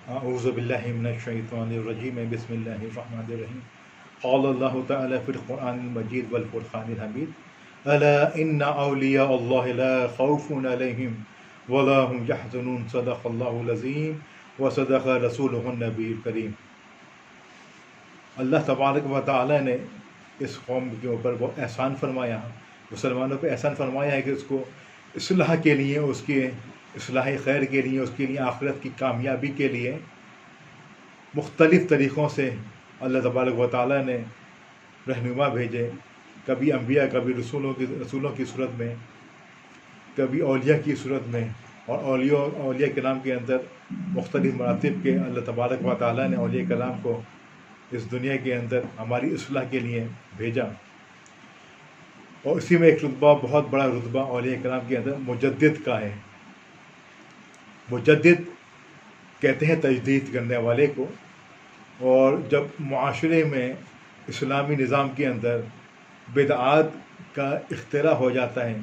اعوذ باللہ من الشیطان الرجیم بسم اللہ الرحمن الرحیم قال اللہ تعالی فی القرآن المجید والفرقان الحمید الا ان اولیاء اللہ لا خوف علیہم ولا هم یحزنون صدق اللہ العظیم وصدق رسولہ النبی الکریم۔ اللہ تبارک و تعالی نے اس قوم کے اوپر بہت احسان فرمایا، مسلمانوں پہ احسان فرمایا ہے کہ اس کو اصلاح کے لیے، اس کے اصلاح خیر کے لیے، اس کے لیے آخرت کی کامیابی کے لیے مختلف طریقوں سے اللہ تبارک و تعالیٰ نے رہنما بھیجے، کبھی انبیاء، کبھی رسولوں کی صورت میں، کبھی اولیاء کی صورت میں، اور اولیاء کرام کے اندر مختلف مراتب کے اللہ تبارک و تعالیٰ نے اولیاء کرام کو اس دنیا کے اندر ہماری اصلاح کے لیے بھیجا۔ اور اسی میں ایک رتبہ، بہت بڑا رتبہ اولیاء کرام کے اندر مجدد کا ہے۔ مجدد کہتے ہیں تجدید کرنے والے کو، اور جب معاشرے میں اسلامی نظام کے اندر بدعات کا اختراع ہو جاتا ہے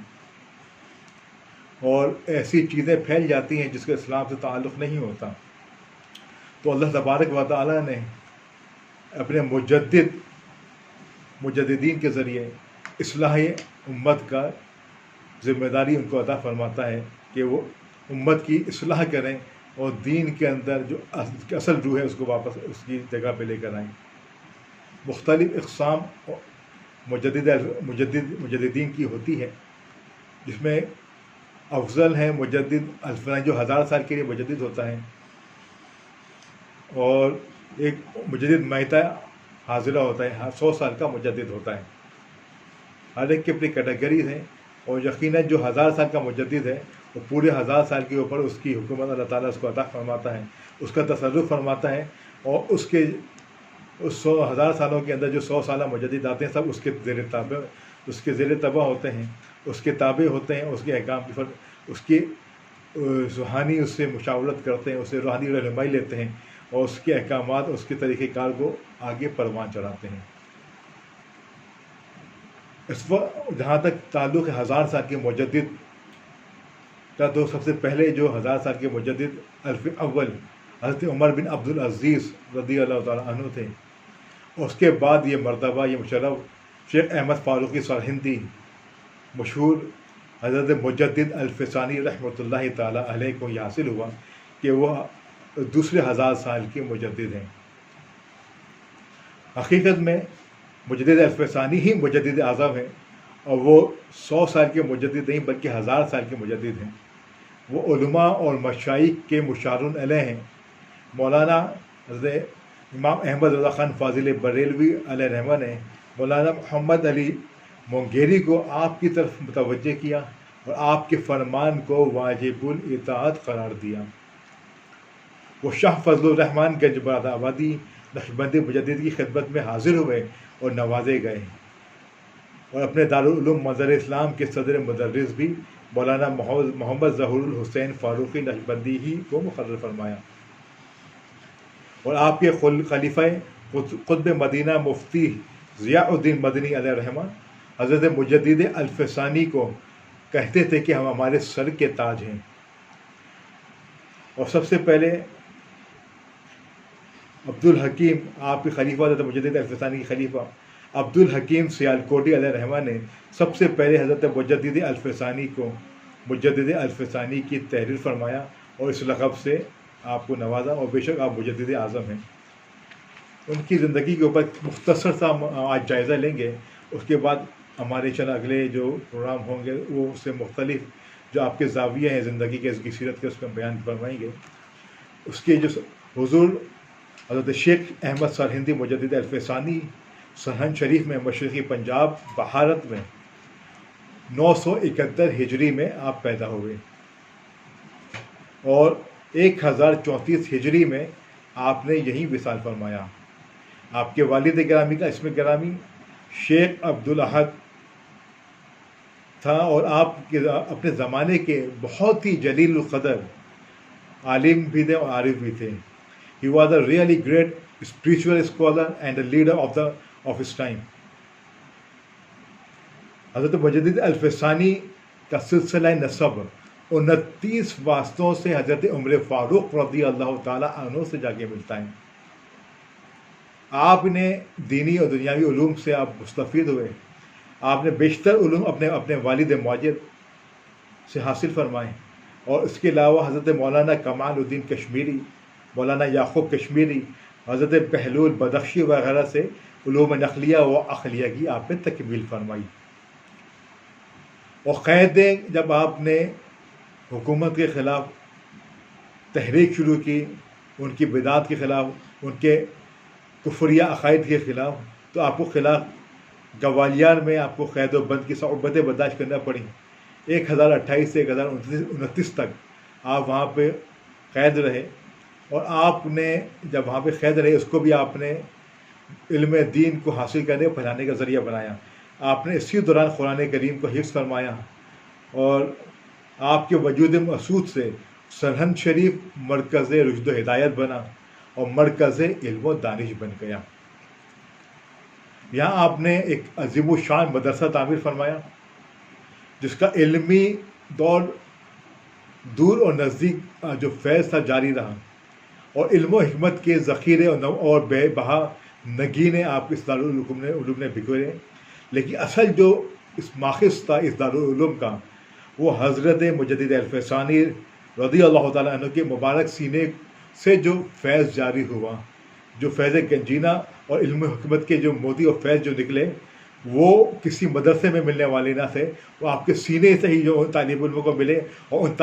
اور ایسی چیزیں پھیل جاتی ہیں جس کا اسلام سے تعلق نہیں ہوتا، تو اللہ تبارک و تعالیٰ نے اپنے مجددین کے ذریعے اصلاح امت کا ذمہ داری ان کو عطا فرماتا ہے کہ وہ امت کی اصلاح کریں اور دین کے اندر جو اصل روح ہے اس کو واپس اس کی جگہ پہ لے کر آئیں۔ مختلف اقسام مجددین کی ہوتی ہے، جس میں افضل ہیں مجدد الفلانی جو 1000 سال کے لیے مجدد ہوتا ہے، اور ایک مجدد میتہ حاضرہ ہوتا ہے، 100 سال کا مجدد ہوتا ہے۔ ہر ایک کی اپنی کیٹیگریز ہیں، اور یقیناً جو 1000 سال کا مجدد ہے وہ پورے 1000 سال کے اوپر اس کی حکومت اللہ تعالیٰ اس کو عطا فرماتا ہے، اس کا تصرف فرماتا ہے، اور اس 1000 سالوں کے اندر جو 100 سالہ مجدد آتے ہیں سب اس کے زیر تبع ہوتے ہیں، اس کے تابع ہوتے ہیں، اس کے احکام کی اس کی روحانی اس سے مشاورت کرتے ہیں، اس سے روحانی رہنمائی لیتے ہیں، اور اس کے احکامات، اس کے طریقۂ کار کو آگے پروان چڑھاتے ہیں۔ اس وقت جہاں تک تعلق 1000 سال کے مجدد کا، تو سب سے پہلے جو 1000 سال کے مجدد الف اول حضرت عمر بن عبدالعزیز رضی اللہ تعالیٰ عنہ تھے، اور اس کے بعد یہ مرتبہ، یہ مشرف شیخ احمد فاروقی سرہندی، مشہور حضرت مجدد الفسانی رحمۃ اللہ تعالیٰ علیہ کو یہ حاصل ہوا کہ وہ دوسرے 1000 سال کے مجدد ہیں۔ حقیقت میں مجدد الفسانی ہی مجدد اعظم ہیں، اور وہ 100 سال کے مجدد نہیں بلکہ 1000 سال کے مجدد ہیں۔ وہ علماء اور مشائخ کے مشارون علیہ ہیں۔ مولانا حضرت امام احمد رضا خان فاضل بریلوی علیہ رحمہ نے مولانا محمد علی مونگیری کو آپ کی طرف متوجہ کیا اور آپ کے فرمان کو واجب الاطاعت قرار دیا۔ وہ شاہ فضل الرحمن گنجباد آبادی نقشبندی مجدد کی خدمت میں حاضر ہوئے اور نوازے گئے، اور اپنے دارالعلوم منظر اسلام کے صدر مدرس بھی مولانا محمد ظہور الحسین فاروقی نقشبندی ہی کو مقرر فرمایا، اور آپ کے خلیفہ قطب مدینہ مفتی ضیاء الدین مدنی علیہ رحمہ حضرت مجدد الفسانی کو کہتے تھے کہ ہم ہمارے سر کے تاج ہیں۔ اور سب سے پہلے عبدالحکیم، آپ کے خلیفہ حضرت مجدد الفسانی کے خلیفہ عبدالحکیم سیالکوٹی علیہ رحمہ نے سب سے پہلے حضرت مجدد الفسانی کو مجدد الفسانی کی تحریر فرمایا اور اس لقب سے آپ کو نوازا، اور بے شک آپ مجدد اعظم ہیں۔ ان کی زندگی کے اوپر مختصر سا آج جائزہ لیں گے، اس کے بعد ہمارے اگلے جو پروگرام ہوں گے وہ اس سے مختلف جو آپ کے زاویے ہیں زندگی کے، اس کی سیرت کے، اس کا بیان فرمائیں گے۔ اس کے جو حضور حضرت شیخ احمد سرہندی مجدد الفسانی سرہند شریف میں مشرقی پنجاب بھارت میں 971 ہجری میں آپ پیدا ہوئے، اور 1034 ہجری میں آپ نے یہی وصال فرمایا۔ آپ کے والد گرامی کا اسم گرامی شیخ عبدالاحد تھا، اور آپ کے اپنے زمانے کے بہت ہی جلیل القدر عالم بھی تھے اور عارف بھی تھے۔ He was a really great spiritual scholar and a leader of his time۔ حضرت مجدد الفسانی کا سلسلہ نسب 29 واسطوں سے حضرت عمر فاروق رضی اللہ تعالیٰ عنہ سے جا کے ملتا ہے۔ آپ نے دینی اور دنیاوی علوم سے آپ مستفید ہوئے، آپ نے بیشتر علوم اپنے والد ماجد سے حاصل فرمائے، اور اس کے علاوہ حضرت مولانا کمال الدین کشمیری، مولانا یعقوب کشمیری، حضرت بہلول بدخشی وغیرہ سے علوم نقلیہ و عقلیہ کی آپ نے تکمیل فرمائی۔ اور قیدیں جب آپ نے حکومت کے خلاف تحریک شروع کی، ان کی بدعات کے خلاف، ان کے کفریہ عقائد کے خلاف، تو آپ کو خلاف گوالیار میں آپ کو قید و بند کی صعوبتیں برداشت کرنا پڑیں۔ 1028 سے 1029 تک آپ وہاں پہ قید رہے، اور آپ نے جب وہاں پہ قید رہے اس کو بھی آپ نے علم دین کو حاصل کرنے اور پھیلانے کا ذریعہ بنایا۔ آپ نے اسی دوران قرآن کریم کو حفظ فرمایا، اور آپ کے وجود مسعود سے سرہند شریف مرکز رشد و ہدایت بنا اور مرکز علم و دانش بن گیا۔ یہاں آپ نے ایک عظیم الشان مدرسہ تعمیر فرمایا، جس کا علمی دور اور نزدیک جو فیض تھا جاری رہا، اور علم و حکمت کے ذخیرے اور بے بہا نگینے آپ اس دارالعلوم نے بکھیرے۔ لیکن اصل جو اس ماخذ تھا اس دارالعلوم کا، وہ حضرت مجدد الفسانی رضی اللہ تعالیٰ عنہ کے مبارک سینے سے جو فیض جاری ہوا، جو فیض گنجینہ اور علم و حکمت کے جو موتی اور فیض جو نکلے، وہ کسی مدرسے میں ملنے والے نہ تھے، وہ آپ کے سینے سے ہی جو ان طالب علموں کو ملے، اور ان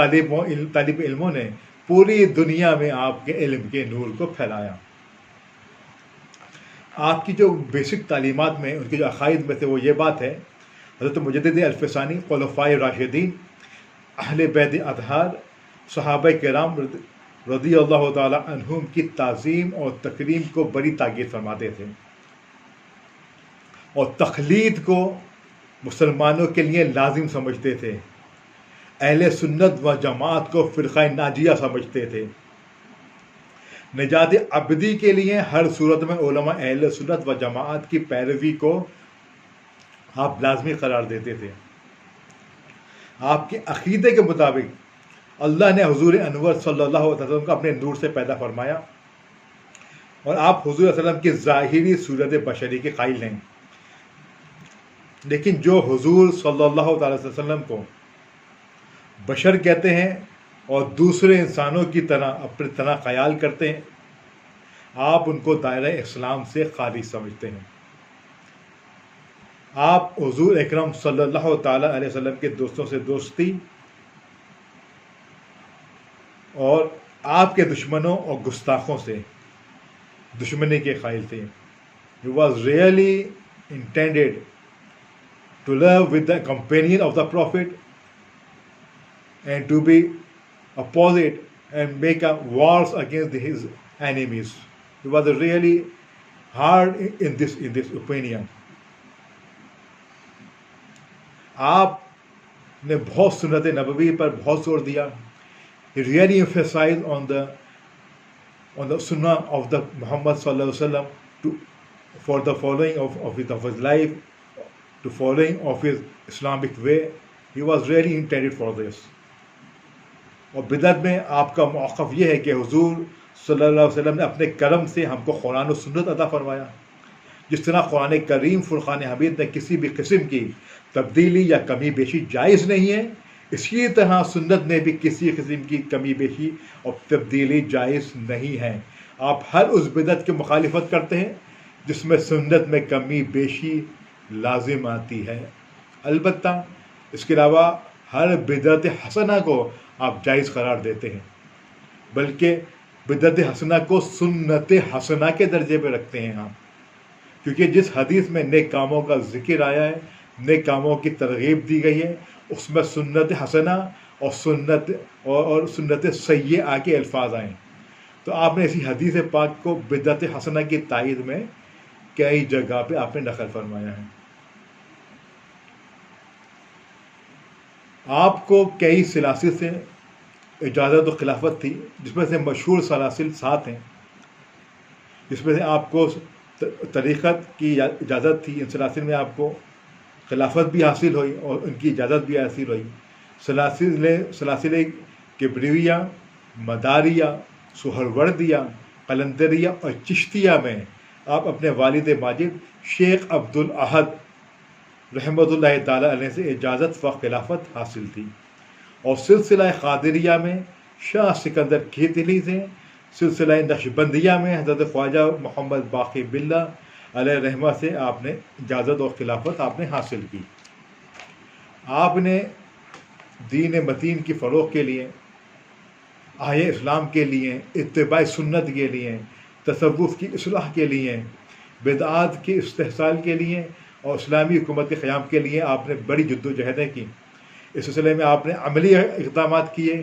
طالب علموں نے پوری دنیا میں آپ کے علم کے نور کو پھیلایا۔ آپ کی جو بیسک تعلیمات میں ان کے جو عقائد میں سے وہ یہ بات ہے، حضرت مجدد الفسانی خلفائے راشدین، اہل بیت اطہار، صحابہ کرام رضی اللہ تعالی عنہم کی تعظیم اور تکریم کو بڑی تاکید فرماتے تھے، اور تقلید کو مسلمانوں کے لیے لازم سمجھتے تھے، اہل سنت و جماعت کو فرقہ ناجیہ سمجھتے تھے۔ نجات ابدی کے لیے ہر صورت میں علماء اہل سنت و جماعت کی پیروی کو آپ لازمی قرار دیتے تھے۔ آپ کے عقیدے کے مطابق اللہ نے حضور انور صلی اللہ علیہ وسلم کو اپنے نور سے پیدا فرمایا، اور آپ حضور صلی اللہ علیہ وسلم کی ظاہری صورت بشری کے قائل ہیں، لیکن جو حضور صلی اللہ تعالی وسلم کو بشر کہتے ہیں اور دوسرے انسانوں کی طرح اپنی طرح خیال کرتے ہیں، آپ ان کو دائرہ اسلام سے خارج سمجھتے ہیں۔ آپ حضور اکرم صلی اللہ تعالی علیہ وسلم کے دوستوں سے دوستی اور آپ کے دشمنوں اور گستاخوں سے دشمنی کے قائل تھے۔ He was really intended to live with the companion of the Prophet and to be opposite and make a wars against his enemies. He was really hard in this opinion. آپ نے بہت سنت نبوی پر بہت زور دیا۔ He really emphasized on the sunnah of the Muhammad sallallahu alaihi wasallam for the following of his life, to following of his Islamic way. He was really intended for this. اور بدعت میں آپ کا موقف یہ ہے کہ حضور صلی اللہ علیہ وسلم نے اپنے کرم سے ہم کو قرآن و سنت عطا فرمایا۔ جس طرح قرآن کریم فرقان حمید میں کسی بھی قسم کی تبدیلی یا کمی بیشی جائز نہیں ہے، اسی طرح سنت میں بھی کسی قسم کی کمی بیشی اور تبدیلی جائز نہیں ہے۔ آپ ہر اس بدعت کی مخالفت کرتے ہیں جس میں سنت میں کمی بیشی لازم آتی ہے۔ البتہ اس کے علاوہ ہر بدعت حسنہ کو آپ جائز قرار دیتے ہیں، بلکہ بدعت حسنہ کو سنت حسنہ کے درجے پہ رکھتے ہیں آپ، کیونکہ جس حدیث میں نیک کاموں کا ذکر آیا ہے، نیک کاموں کی ترغیب دی گئی ہے، اس میں سنت حسنہ اور سنت سیئہ کے الفاظ آئے، تو آپ نے اسی حدیث پاک کو بدعت حسنہ کی تائید میں کئی جگہ پہ آپ نے نقل فرمایا ہے۔ آپ کو کئی سلاسل سے اجازت و خلافت تھی، جس میں سے مشہور سلاسل 7 ہیں، جس میں سے آپ کو طریقت کی اجازت تھی۔ ان سلاسل میں آپ کو خلافت بھی حاصل ہوئی اور ان کی اجازت بھی حاصل ہوئی۔ سلاسل کبریہ، مداریہ، سہروردیہ، قلندریہ اور چشتیہ میں آپ اپنے والد ماجد شیخ عبد الاحد رحمۃ اللہ تعالیٰ علیہ سے اجازت و خلافت حاصل تھی، اور سلسلہ قادریہ میں شاہ سکندر کھیتلی سے، سلسلہ نقشبندیہ میں حضرت خواجہ محمد باقی باللہ علیہ رحمہ سے آپ نے اجازت اور خلافت آپ نے حاصل کی۔ آپ نے دین متین کی فروغ کے لیے، آئے اسلام کے لیے، اتباع سنت کے لیے، تصوف کی اصلاح کے لیے، بدعات کے استحصال کے لیے اور اسلامی حکومت کے قیام کے لیے آپ نے بڑی جد و جہدیں کی۔ اس سلسلے میں آپ نے عملی اقدامات کیے،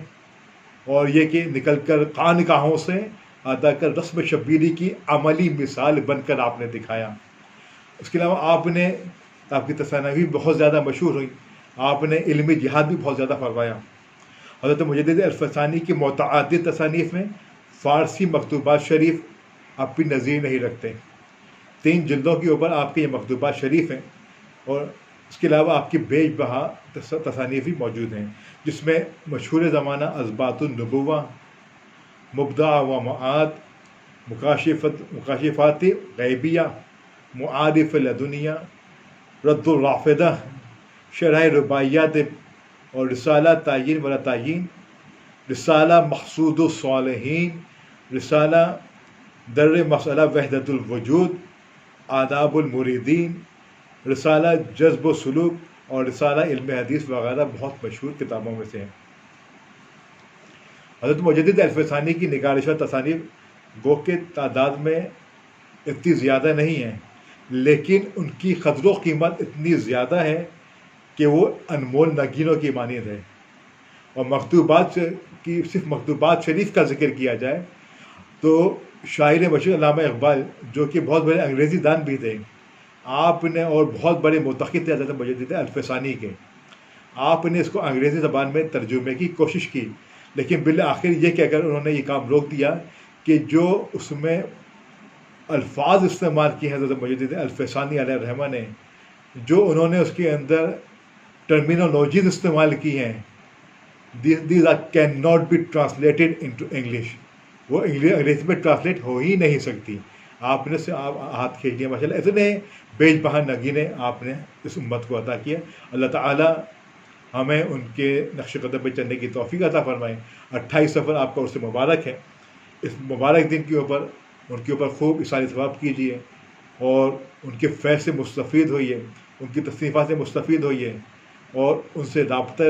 اور یہ کہ نکل کر خانقاہوں سے ادا کر رسم شبیری کی عملی مثال بن کر آپ نے دکھایا۔ اس کے علاوہ آپ کی تصانیف بہت زیادہ مشہور ہوئی، آپ نے علمی جہاد بھی بہت زیادہ فرمایا۔ حضرت مجدد الفسانی کی متعدد تصانیف میں فارسی مکتوبات شریف اپنی نظیر نہیں رکھتے۔ 3 جلدوں کے اوپر آپ کے یہ مکتوبات شریف ہیں، اور اس کے علاوہ آپ کی بیش بہا تصانیف بھی موجود ہیں، جس میں مشہور زمانہ اثبات النبوہ، مبدع و معاد، مکاشفات غیبیہ، معارف لدنیہ، رد الرافدہ، شرح رباعیات اور رسالہ تعین ولا تعین، رسالہ مقصود الصالحین، رسالہ در مسئلہ وحدت الوجود، آداب المریدین، رسالہ جذب و سلوک اور رسالہ علم حدیث وغیرہ بہت مشہور کتابوں میں سے ہیں۔ حضرت مجدد الفسانی کی نگارشہ تصانیف گو کے تعداد میں اتنی زیادہ نہیں ہیں، لیکن ان کی قدر و قیمت اتنی زیادہ ہے کہ وہ انمول نگینوں کی مانند ہے۔ اور مکتوبات کی صرف مکتوبات شریف کا ذکر کیا جائے تو شاعر مشہور علامہ اقبال، جو کہ بہت بڑے انگریزی دان بھی تھے، آپ نے اور بہت بڑے منتقد تھے حضرت مجدد الفسانی کے، آپ نے اس کو انگریزی زبان میں ترجمے کی کوشش کی، لیکن بالآخر یہ کہ اگر انہوں نے یہ کام روک دیا کہ جو اس میں الفاظ استعمال کیے ہیں حضرت مجدد الفسانی علیہ رحمہ نے، جو انہوں نے اس کے اندر ٹرمینالوجیز استعمال کی ہیں، these can not be translated into English, وہ انگریزی میں ٹرانسلیٹ ہو ہی نہیں سکتی۔ آپ نے ہاتھ کھینچ لیا، ماشاء اللہ اتنے بیش بہا نگینے آپ نے اس امت کو عطا کیا۔ اللہ تعالیٰ ہمیں ان کے نقش قدم پہ چلنے کی توفیق عطا فرمائے۔ 28 سفر آپ کا عرس مبارک ہے، اس مبارک دن کے اوپر ان کے اوپر خوب اثار ثواب کیجیے، اور ان کے فیض سے مستفید ہوئیے، ان کی تصنیفات سے مستفید ہوئیے، اور ان سے رابطہ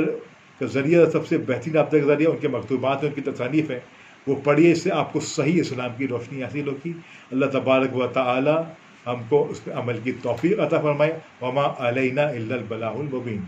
کا ذریعہ، سب سے بہترین رابطہ کا ذریعہ ان کے مکتوبات ہیں، ان کی تصانیف ہیں، وہ پڑھیے، اس سے آپ کو صحیح اسلام کی روشنی حاصل ہوگی۔ اللہ تبارک و تعالی ہم کو اس پہ عمل کی توفیق عطا فرمائے۔ وما علینا الا البلاغ المبین۔